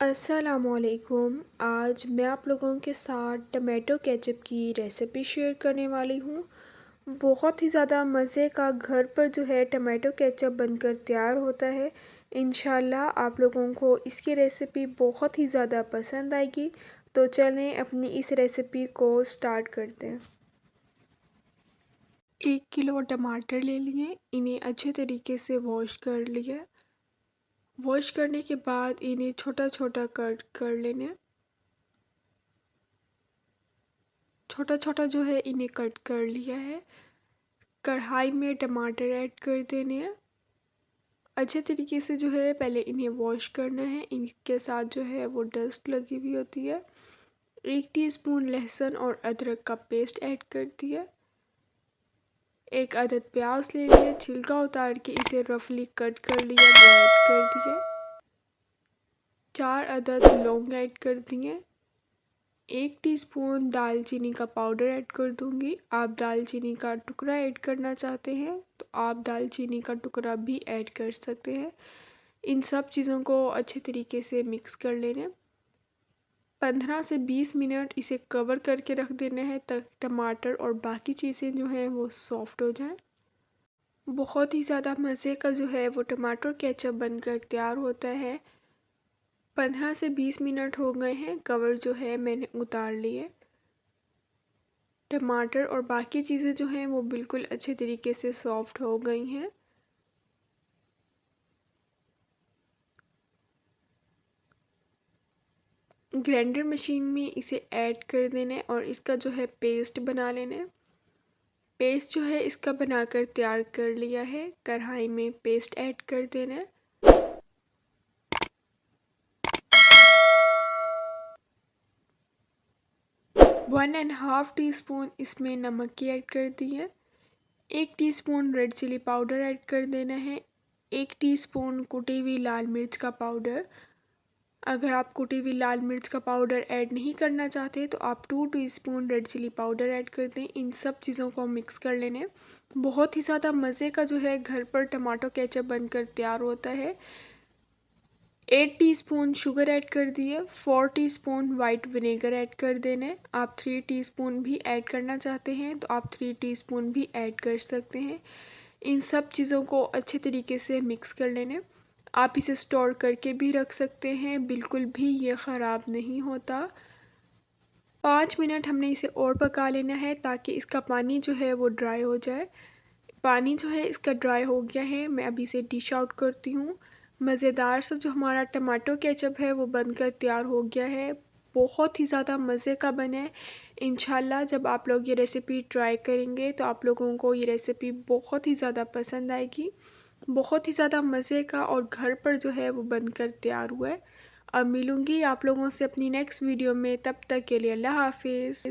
अस्सलामुअलैकुम। आज मैं आप लोगों के साथ टमाटो केचप की रेसिपी शेयर करने वाली हूँ। बहुत ही ज़्यादा मज़े का घर पर जो है टमाटो केचप बनकर तैयार होता है। इंशाल्लाह आप लोगों को इसकी रेसिपी बहुत ही ज़्यादा पसंद आएगी। तो चलें अपनी इस रेसिपी को स्टार्ट करते हैं। 1 किलो टमाटर ले लिए, इन्हें अच्छे तरीके से वॉश कर लिया। वॉश करने के बाद इन्हें छोटा छोटा कट कर लेना। छोटा छोटा जो है इन्हें कट कर लिया है। कढ़ाई में टमाटर ऐड कर देने हैं। अच्छे तरीके से जो है पहले इन्हें वॉश करना है। इनके साथ जो है वो डस्ट लगी हुई होती है। 1 टीस्पून लहसुन और अदरक का पेस्ट ऐड कर दिया। 1 अदद प्याज ले लिया, छिलका उतार के इसे रफली कट कर लिया, वो ऐड कर दिया। 4 अदद लौंग ऐड कर दिए। 1 टीस्पून दालचीनी का पाउडर ऐड कर दूंगी। आप दालचीनी का टुकड़ा ऐड करना चाहते हैं तो आप दालचीनी का टुकड़ा भी ऐड कर सकते हैं। इन सब चीज़ों को अच्छे तरीके से मिक्स कर लेना। 15 से 20 मिनट इसे कवर करके रख देना है तक टमाटर और बाकी चीज़ें जो हैं वो सॉफ्ट हो जाएं। बहुत ही ज़्यादा मज़े का जो है वो टमाटर केचप बनकर तैयार होता है। 15 से 20 मिनट हो गए हैं, कवर जो है मैंने उतार लिए। टमाटर और बाकी चीज़ें जो हैं वो बिल्कुल अच्छे तरीके से सॉफ्ट हो गई हैं। ग्राइंडर मशीन में इसे ऐड कर देना है और इसका जो है पेस्ट बना लेना है। पेस्ट जो है इसका बनाकर तैयार कर लिया है। कढ़ाई में पेस्ट ऐड कर देना है। One and half teaspoon इसमें नमक की ऐड कर दी है। 1 teaspoon red chilli powder add कर देना है। 1 टीस्पून कुटी हुई लाल मिर्च का पाउडर। अगर आप कुटी हुई लाल मिर्च का पाउडर ऐड नहीं करना चाहते तो आप 2 teaspoon red chilli powder add कर दें। इन सब चीज़ों को मिक्स कर लेने। बहुत ही ज़्यादा मज़े का जो है घर पर टमाटो केचप बनकर तैयार होता है। 8 टीस्पून शुगर ऐड कर दिए। 4 टीस्पून वाइट विनेगर ऐड कर देने। आप 3 टीस्पून भी ऐड करना चाहते हैं तो आप 3 टीस्पून भी ऐड कर सकते हैं। इन सब चीज़ों को अच्छे तरीके से मिक्स कर लेने। आप इसे स्टोर करके भी रख सकते हैं, बिल्कुल भी ये ख़राब नहीं होता। 5 मिनट हमने इसे और पका लेना है ताकि इसका पानी जो है वो ड्राई हो जाए। पानी जो है इसका ड्राई हो गया है। मैं अभी इसे डिश आउट करती हूँ। मज़ेदार सा जो हमारा टमाटो केचप है वो बनकर तैयार हो गया है। बहुत ही ज़्यादा मज़े का बना है। इंशाल्लाह जब आप लोग ये रेसिपी ट्राई करेंगे तो आप लोगों को ये रेसिपी बहुत ही ज़्यादा पसंद आएगी। बहुत ही ज़्यादा मज़े का और घर पर जो है वो बनकर तैयार हुआ है। अब मिलूँगी आप लोगों से अपनी नेक्स्ट वीडियो में, तब तक के लिए अल्लाह हाफिज़।